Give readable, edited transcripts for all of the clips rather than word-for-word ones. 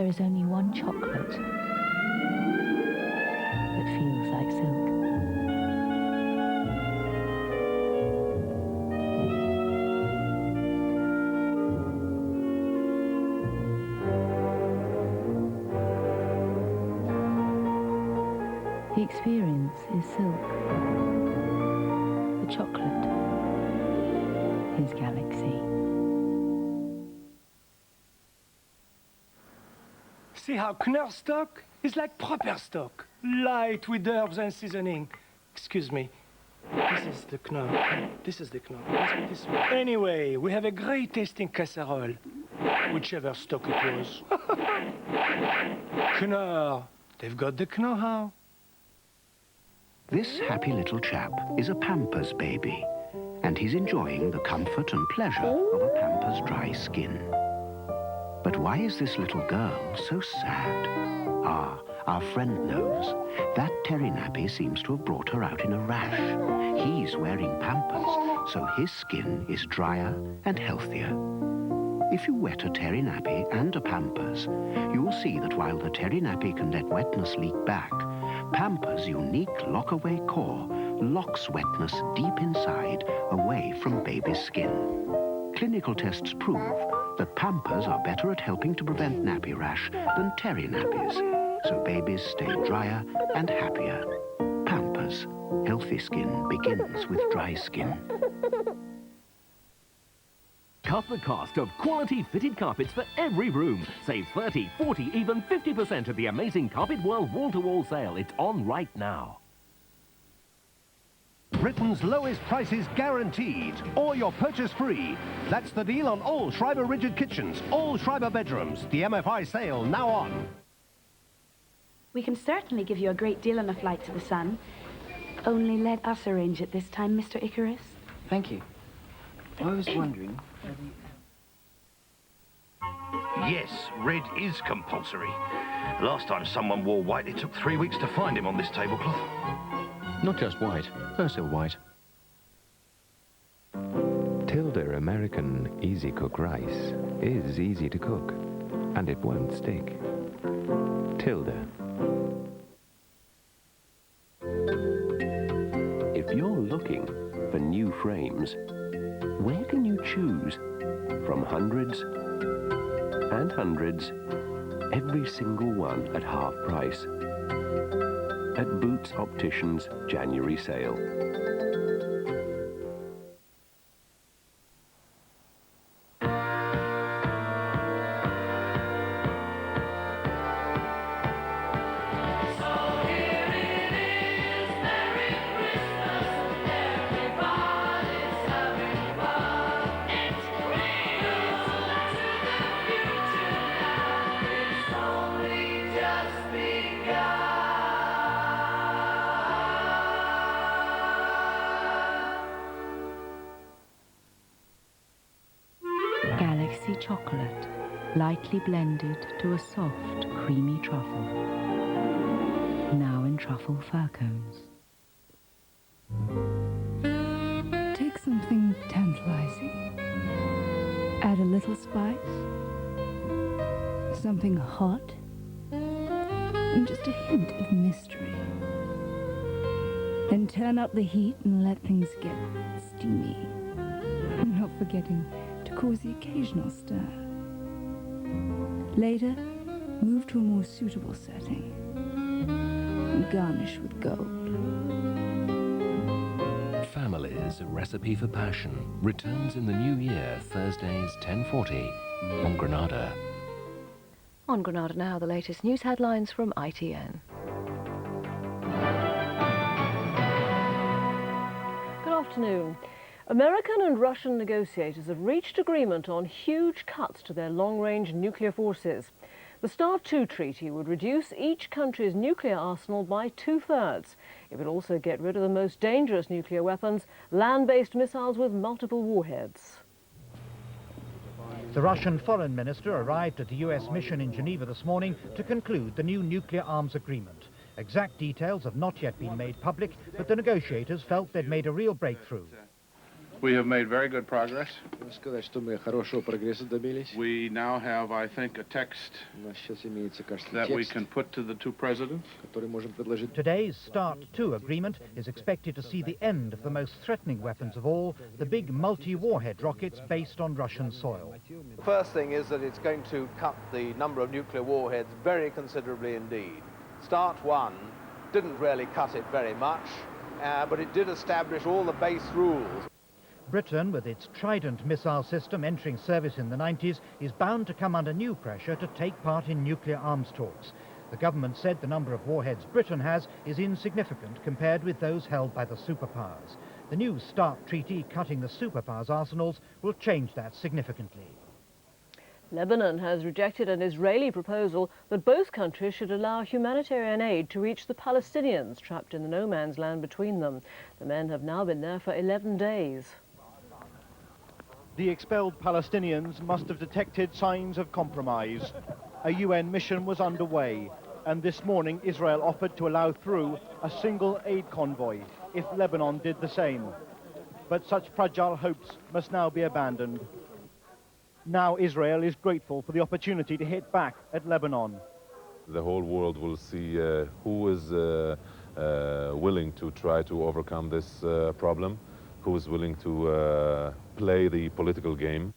there is only one chocolate that feels like silk. The experience is silk. The chocolate is galaxy. See how Knorr stock is like proper stock, light with herbs and seasoning. Excuse me, this is the Knorr, this is the Knorr, let's put this one. Anyway, we have a great tasting casserole, whichever stock it was. Knorr, they've got the know-how. This happy little chap is a Pampers baby, and he's enjoying the comfort and pleasure of a Pampers dry skin. But why is this little girl so sad? Ah, our friend knows. That terry nappy seems to have brought her out in a rash. He's wearing Pampers, so his skin is drier and healthier. If you wet a terry nappy and a Pampers, you will see that while the terry nappy can let wetness leak back, Pampers' unique lock-away core locks wetness deep inside, away from baby's skin. Clinical tests prove that Pampers are better at helping to prevent nappy rash than terry nappies, so babies stay drier and happier. Pampers. Healthy skin begins with dry skin. Cut the cost of quality fitted carpets for every room. Save 30, 40, even 50% at the amazing Carpet World wall-to-wall sale. It's on right now. Britain's lowest prices guaranteed, or your purchase free. That's the deal on all Schreiber rigid kitchens, all Schreiber bedrooms. The MFI sale now on. We can certainly give you a great deal on a flight to the sun. Only let us arrange it this time, Mr. Icarus. Thank you. I was wondering... Yes, red is compulsory. Last time someone wore white, it took 3 weeks to find him on this tablecloth. Not just white, Persil white. Tilda American Easy Cook rice is easy to cook, and it won't stick. Tilda. If you're looking for new frames, where can you choose from hundreds and hundreds, every single one at half price? At Boots Opticians' January sale. Galaxy chocolate, lightly blended to a soft, creamy truffle. Now in truffle fir cones. Take something tantalizing. Add a little spice. Something hot. And just a hint of mystery. Then turn up the heat and let things get steamy. Not forgetting to cause the occasional stir. Later, move to a more suitable setting. And garnish with gold. Families, a recipe for passion, returns in the new year, Thursdays, 10:40, on Granada. On Granada now, the latest news headlines from ITN. Good afternoon. American and Russian negotiators have reached agreement on huge cuts to their long-range nuclear forces. The START II treaty would reduce each country's nuclear arsenal by 2/3. It would also get rid of the most dangerous nuclear weapons, land-based missiles with multiple warheads. The Russian foreign minister arrived at the US mission in Geneva this morning to conclude the new nuclear arms agreement. Exact details have not yet been made public, but the negotiators felt they'd made a real breakthrough. We have made very good progress. We now have, I think, a text that we can put to the two presidents. Today's START II agreement is expected to see the end of the most threatening weapons of all, the big multi-warhead rockets based on Russian soil. The first thing is that it's going to cut the number of nuclear warheads very considerably indeed. START I didn't really cut it very much, but it did establish all the base rules. Britain, with its Trident missile system entering service in the 90s, is bound to come under new pressure to take part in nuclear arms talks. The government said the number of warheads Britain has is insignificant compared with those held by the superpowers. The new START treaty cutting the superpowers' arsenals will change that significantly. Lebanon has rejected an Israeli proposal that both countries should allow humanitarian aid to reach the Palestinians trapped in the no man's land between them. The men have now been there for 11 days. The expelled Palestinians must have detected signs of compromise. A UN mission was underway, and this morning Israel offered to allow through a single aid convoy if Lebanon did the same. But such fragile hopes must now be abandoned. Now Israel is grateful for the opportunity to hit back at Lebanon. The whole world will see who is willing to try to overcome this problem, who is willing to play the political game.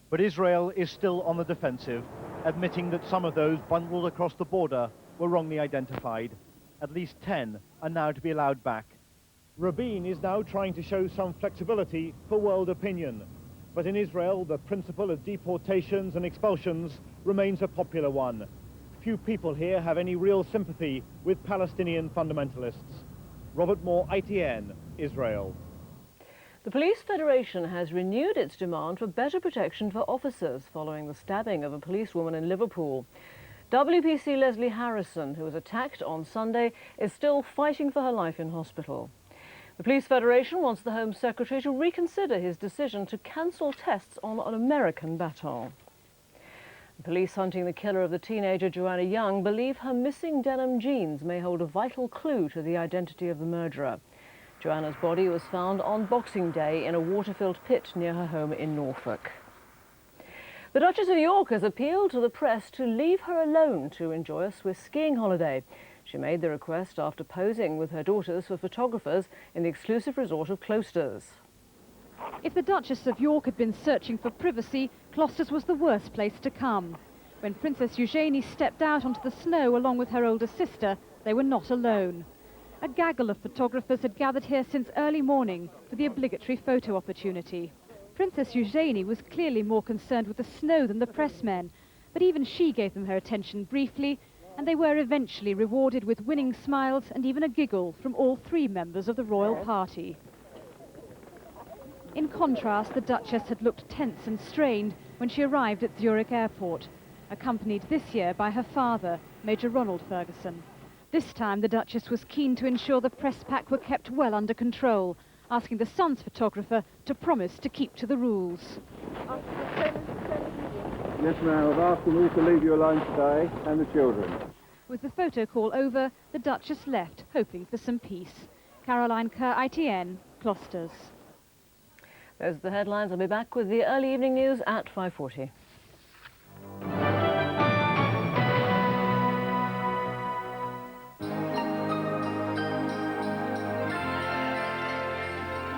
But Israel is still on the defensive, admitting that some of those bundled across the border were wrongly identified. At least 10 are now to be allowed back. Rabin is now trying to show some flexibility for world opinion. But in Israel, the principle of deportations and expulsions remains a popular one. Few people here have any real sympathy with Palestinian fundamentalists. Robert Moore, ITN, Israel. The Police Federation has renewed its demand for better protection for officers following the stabbing of a policewoman in Liverpool. WPC Leslie Harrison, who was attacked on Sunday, is still fighting for her life in hospital. The Police Federation wants the Home Secretary to reconsider his decision to cancel tests on an American baton. Police hunting the killer of the teenager Joanna Young believe her missing denim jeans may hold a vital clue to the identity of the murderer. Joanna's body was found on Boxing Day in a water-filled pit near her home in Norfolk. The Duchess of York has appealed to the press to leave her alone to enjoy a Swiss skiing holiday. She made the request after posing with her daughters for photographers in the exclusive resort of Closters. If the Duchess of York had been searching for privacy, Closters was the worst place to come. When Princess Eugenie stepped out onto the snow along with her older sister, they were not alone. A gaggle of photographers had gathered here since early morning for the obligatory photo opportunity. Princess Eugenie was clearly more concerned with the snow than the pressmen, but even she gave them her attention briefly, and they were eventually rewarded with winning smiles and even a giggle from all three members of the royal party. In contrast, the Duchess had looked tense and strained when she arrived at Zurich Airport, accompanied this year by her father, Major Ronald Ferguson. This time, the Duchess was keen to ensure the press pack were kept well under control, asking the Sun's photographer to promise to keep to the rules. Yes, ma'am, I've asked them all to leave you alone today, and the children. With the photo call over, the Duchess left, hoping for some peace. Caroline Kerr, ITN, Closters. Those are the headlines. I'll be back with the early evening news at 5:40.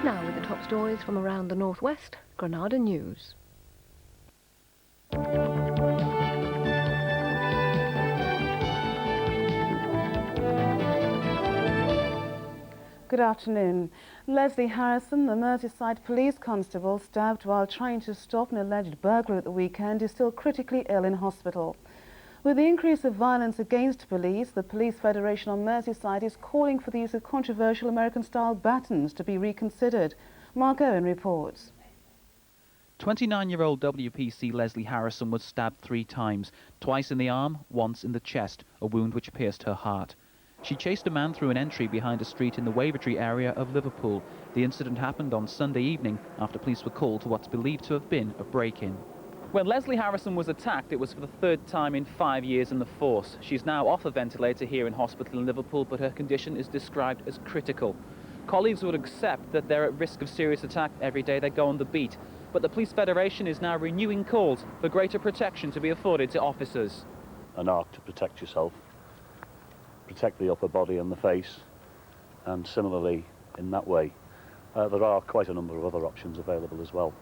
Now with the top stories from around the northwest, Granada News. Good afternoon. Leslie Harrison, the Merseyside police constable stabbed while trying to stop an alleged burglar at the weekend, is still critically ill in hospital. With the increase of violence against police, the Police Federation on Merseyside is calling for the use of controversial American-style batons to be reconsidered. Mark Owen reports. 29-year-old WPC Leslie Harrison was stabbed 3 times, twice in the arm, once in the chest, a wound which pierced her heart. She chased a man through an entry behind a street in the Wavertree area of Liverpool. The incident happened on Sunday evening after police were called to what's believed to have been a break-in. When Leslie Harrison was attacked, it was for the 3rd time in 5 years in the force. She's now off a ventilator here in hospital in Liverpool, but her condition is described as critical. Colleagues would accept that they're at risk of serious attack every day they go on the beat, but the Police Federation is now renewing calls for greater protection to be afforded to officers. An arc to protect yourself, protect the upper body and the face, and similarly in that way. There are quite a number of other options available as well.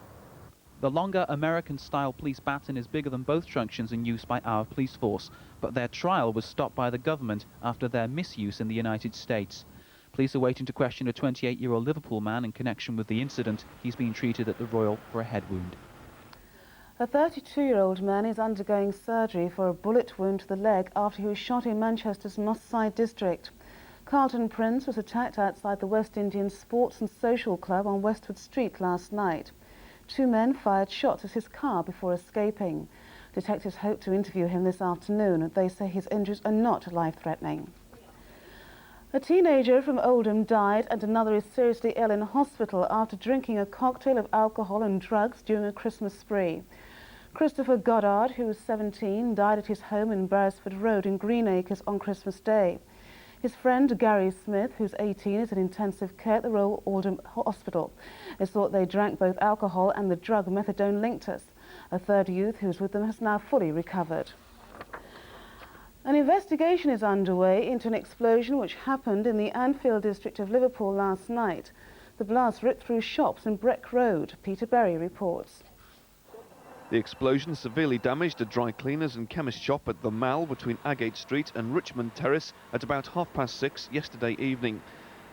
The longer American-style police baton is bigger than both truncheons in use by our police force, but their trial was stopped by the government after their misuse in the United States. Police are waiting to question a 28-year-old Liverpool man in connection with the incident. He's being treated at the Royal for a head wound. A 32-year-old man is undergoing surgery for a bullet wound to the leg after he was shot in Manchester's Moss Side district. Carlton Prince was attacked outside the West Indian Sports and Social Club on Westwood Street last night. 2 men fired shots at his car before escaping. Detectives hope to interview him this afternoon. They say his injuries are not life-threatening. A teenager from Oldham died and another is seriously ill in hospital after drinking a cocktail of alcohol and drugs during a Christmas spree. Christopher Goddard, who was 17, died at his home in Beresford Road in Greenacres on Christmas Day. His friend Gary Smith, who's 18, is in intensive care at the Royal Oldham Hospital. It's thought they drank both alcohol and the drug methadone linctus. A third youth who was with them has now fully recovered. An investigation is underway into an explosion which happened in the Anfield district of Liverpool last night. The blast ripped through shops in Breck Road. Peter Berry reports. The explosion severely damaged a dry cleaners and chemist shop at the Mall between Agate Street and Richmond Terrace at about 6:30 yesterday evening.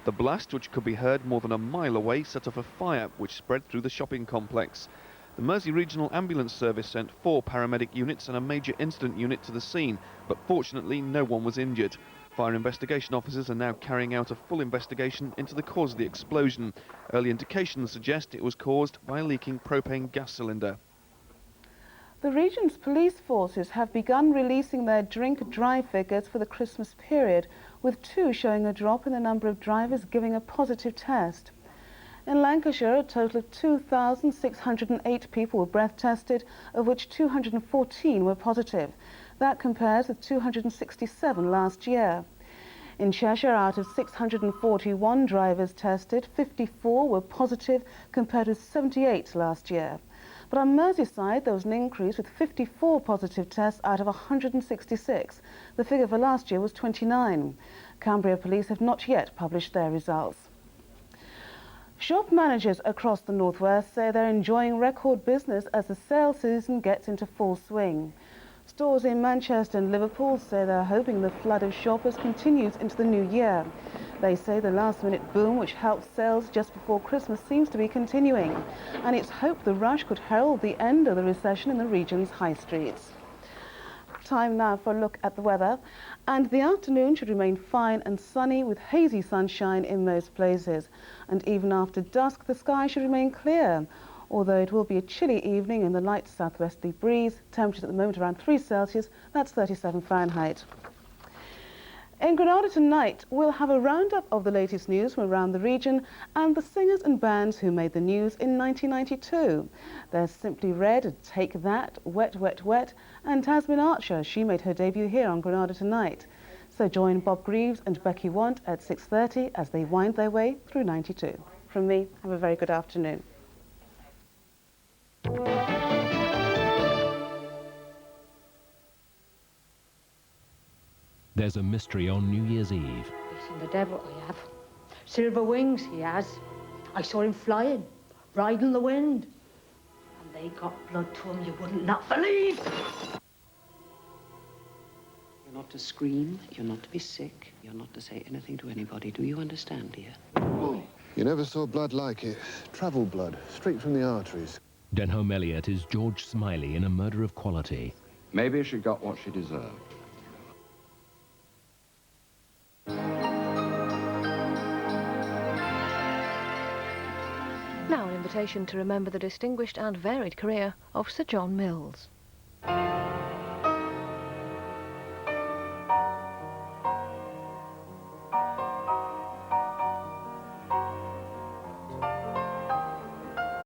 The blast, which could be heard more than a mile away, set off a fire which spread through the shopping complex. The Mersey Regional Ambulance Service sent 4 paramedic units and a major incident unit to the scene, but fortunately no one was injured. Fire investigation officers are now carrying out a full investigation into the cause of the explosion. Early indications suggest it was caused by a leaking propane gas cylinder. The region's police forces have begun releasing their drink-drive figures for the Christmas period, with 2 showing a drop in the number of drivers giving a positive test. In Lancashire, a total of 2,608 people were breath tested, of which 214 were positive. That compares with 267 last year. In Cheshire, out of 641 drivers tested, 54 were positive, compared with 78 last year. But on Merseyside, there was an increase with 54 positive tests out of 166. The figure for last year was 29. Cumbria Police have not yet published their results. Shop managers across the northwest say they're enjoying record business as the sales season gets into full swing. Stores in Manchester and Liverpool say they're hoping the flood of shoppers continues into the new year. They say the last-minute boom which helped sales just before Christmas seems to be continuing, and it's hoped the rush could herald the end of the recession in the region's high streets. Time now for a look at the weather, and the afternoon should remain fine and sunny with hazy sunshine in most places, and even after dusk the sky should remain clear, although it will be a chilly evening in the light southwesterly breeze. Temperatures at the moment around 3 Celsius, that's 37 Fahrenheit. In Granada tonight, we'll have a roundup of the latest news from around the region and the singers and bands who made the news in 1992. There's Simply Red, Take That, Wet, Wet, Wet, and Tasmin Archer. She made her debut here on Granada tonight. So join Bob Greaves and Becky Want at 6:30 as they wind their way through 92. From me, have a very good afternoon. There's a mystery on New Year's Eve. I've seen the devil, I have. Silver wings, he has. I saw him flying, riding the wind. And they got blood to him you wouldn't not believe. You're not to scream, you're not to be sick, you're not to say anything to anybody. Do you understand, dear? You never saw blood like it. Travel blood, straight from the arteries. Denholm Elliott is George Smiley in A Murder of Quality. Maybe she got what she deserved. Now an invitation to remember the distinguished and varied career of Sir John Mills.